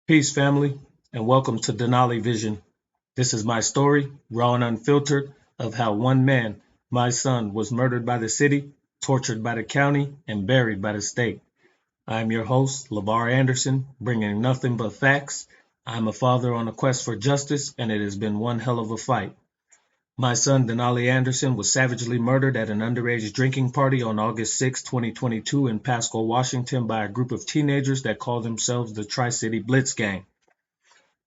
Peace, family, and welcome to Denali Vision. This is my story, raw and unfiltered, of how one man, my son, was murdered by the city, tortured by the county, and buried by the state. I am your host, LeVar Anderson, bringing nothing but facts. I'm a father on a quest for justice, and it has been one hell of a fight. My son, Denali Anderson, was savagely murdered at an underage drinking party on August 6, 2022 in Pasco, Washington by a group of teenagers that call themselves the Tri-City Blitz Gang.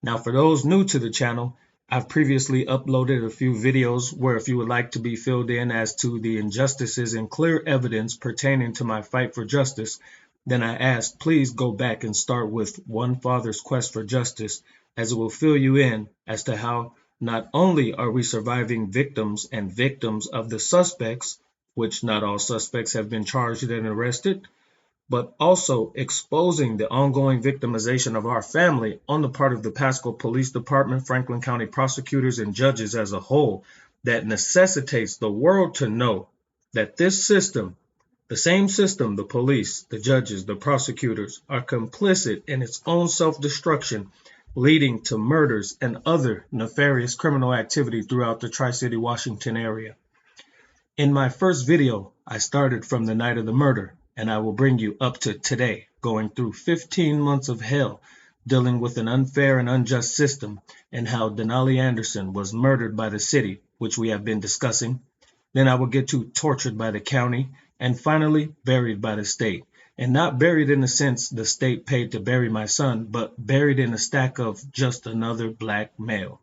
Now, for those new to the channel, I've previously uploaded a few videos where if you would like to be filled in as to the injustices and clear evidence pertaining to my fight for justice, then I ask please go back and start with One Father's Quest for Justice, as it will fill you in as to how not only are we surviving victims and victims of the suspects, which not all suspects have been charged and arrested, but also exposing the ongoing victimization of our family on the part of the Pasco Police Department, Franklin County prosecutors, and judges as a whole that necessitates the world to know that this system, the same system, the police, the judges, the prosecutors, are complicit in its own self-destruction, leading to murders and other nefarious criminal activity throughout the Tri-City, Washington area. In my first video, I started from the night of the murder, and I will bring you up to today, going through 15 months of hell, dealing with an unfair and unjust system, and how Denali Anderson was murdered by the city, which we have been discussing. Then I will get to tortured by the county, and finally buried by the state. And not buried in the sense the state paid to bury my son, but buried in a stack of just another black male.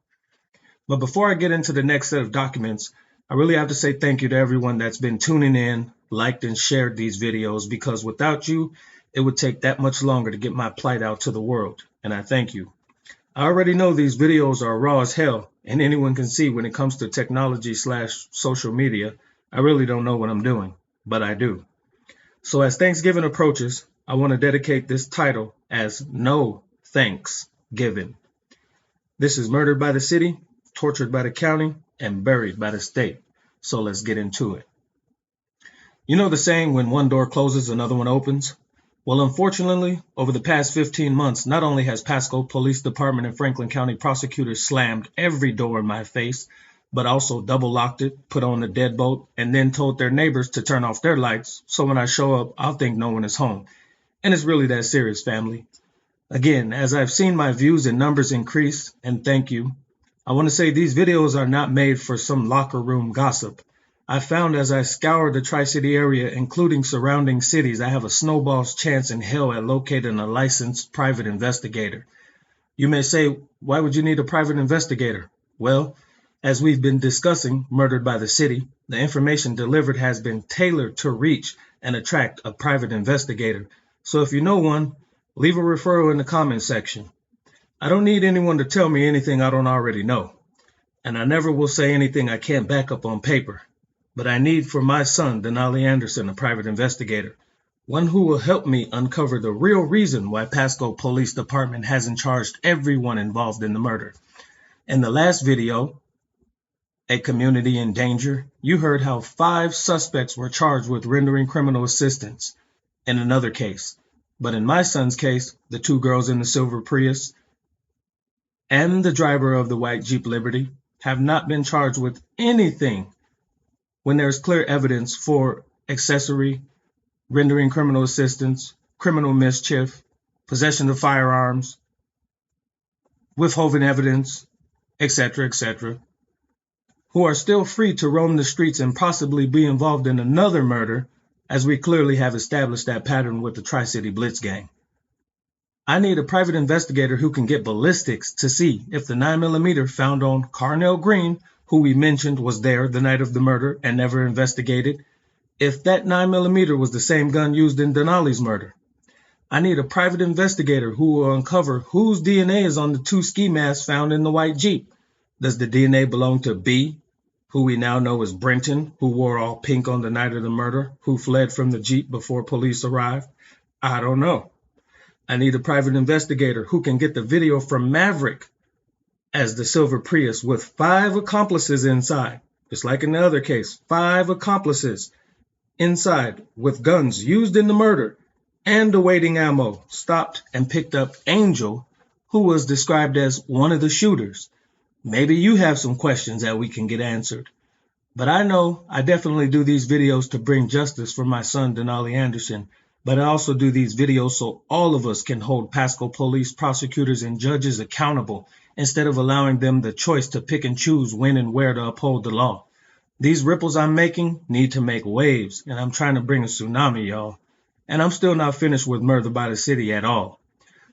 But before I get into the next set of documents, I really have to say thank you to everyone that's been tuning in, liked and shared these videos, because without you, it would take that much longer to get my plight out to the world, and I thank you. I already know these videos are raw as hell, and anyone can see when it comes to technology/social media, I really don't know what I'm doing, but I do. So as Thanksgiving approaches, I want to dedicate this title as No Thanks Given. This is murdered by the city, tortured by the county, and buried by the state. So let's get into it. You know the saying, when one door closes, another one opens? Well, unfortunately, over the past 15 months, not only has Pasco Police Department and Franklin County prosecutors slammed every door in my face, but also double locked it, put on the deadbolt, and then told their neighbors to turn off their lights, so when I show up, I'll think no one is home. And it's really that serious, family. Again, as I've seen my views and numbers increase, and thank you, I want to say these videos are not made for some locker room gossip. I found as I scoured the Tri-City area, including surrounding cities, I have a snowball's chance in hell at locating a licensed private investigator. You may say, why would you need a private investigator? Well, as we've been discussing, murdered by the city, the information delivered has been tailored to reach and attract a private investigator. So if you know one, leave a referral in the comments section. I don't need anyone to tell me anything I don't already know. And I never will say anything I can't back up on paper. But I need for my son, Denali Anderson, a private investigator. One who will help me uncover the real reason why Pasco Police Department hasn't charged everyone involved in the murder. In the last video, A Community in Danger, you heard how 5 suspects were charged with rendering criminal assistance in another case. But in my son's case, the 2 girls in the silver Prius and the driver of the white Jeep Liberty have not been charged with anything when there's clear evidence for accessory, rendering criminal assistance, criminal mischief, possession of firearms, withholding evidence, etc., who are still free to roam the streets and possibly be involved in another murder, as we clearly have established that pattern with the Tri-City Blitz Gang. I need a private investigator who can get ballistics to see if the 9mm found on Carnell Green, who we mentioned was there the night of the murder and never investigated, if that 9mm was the same gun used in Denali's murder. I need a private investigator who will uncover whose DNA is on the 2 ski masks found in the white Jeep. Does the DNA belong to B, who we now know as Brenton, who wore all pink on the night of the murder, who fled from the Jeep before police arrived? I don't know. I need a private investigator who can get the video from Maverick as the silver Prius with 5 accomplices inside, just like in the other case, 5 accomplices inside with guns used in the murder and awaiting ammo, stopped and picked up Angel, who was described as one of the shooters. Maybe you have some questions that we can get answered. But I know I definitely do these videos to bring justice for my son, Denali Anderson. But I also do these videos so all of us can hold Pasco police, prosecutors, and judges accountable instead of allowing them the choice to pick and choose when and where to uphold the law. These ripples I'm making need to make waves, and I'm trying to bring a tsunami, y'all. And I'm still not finished with murder by the city at all.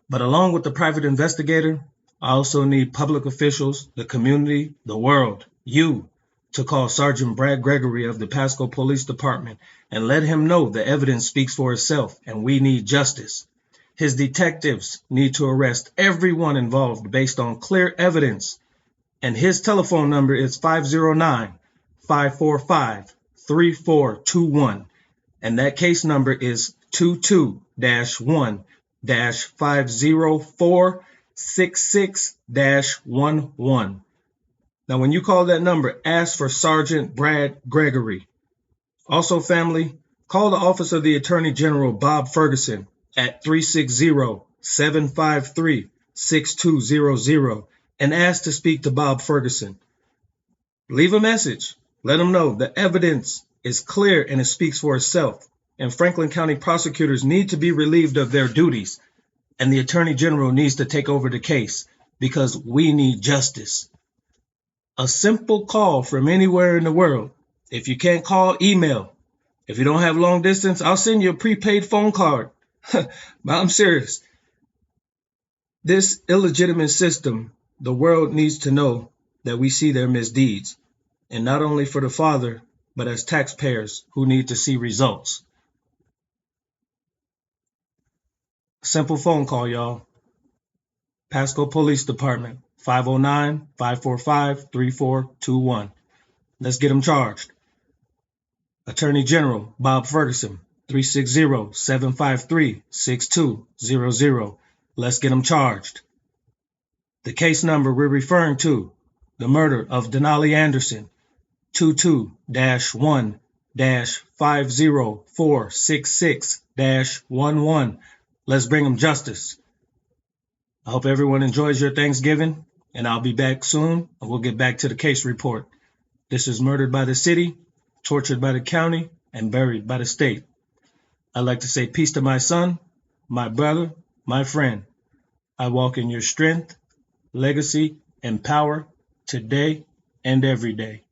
But along with the private investigator, I also need public officials, the community, the world, you, to call Sergeant Brad Gregory of the Pasco Police Department and let him know the evidence speaks for itself and we need justice. His detectives need to arrest everyone involved based on clear evidence. And his telephone number is 509-545-3421. And that case number is 22-1-504-66-11. Now, when you call that number, ask for Sergeant Brad Gregory. Also, family, call the Office of the Attorney General, Bob Ferguson, at 360-753-6200 and ask to speak to Bob Ferguson. Leave a message. Let him know the evidence is clear and it speaks for itself. And Franklin County prosecutors need to be relieved of their duties. And the Attorney General needs to take over the case because we need justice. A simple call from anywhere in the world. If you can't call, email. If you don't have long distance, I'll send you a prepaid phone card. But I'm serious. This illegitimate system, the world needs to know that we see their misdeeds. And not only for the father, but as taxpayers who need to see results. Simple phone call, y'all. Pasco Police Department, 509-545-3421. Let's get them charged. Attorney General Bob Ferguson, 360-753-6200. Let's get them charged. The case number we're referring to, the murder of Denali Anderson, 22-1-504-66-11. Let's bring them justice. I hope everyone enjoys your Thanksgiving, and I'll be back soon, and we'll get back to the case report. This is murdered by the city, tortured by the county, and buried by the state. I'd like to say peace to my son, my brother, my friend. I walk in your strength, legacy, and power today and every day.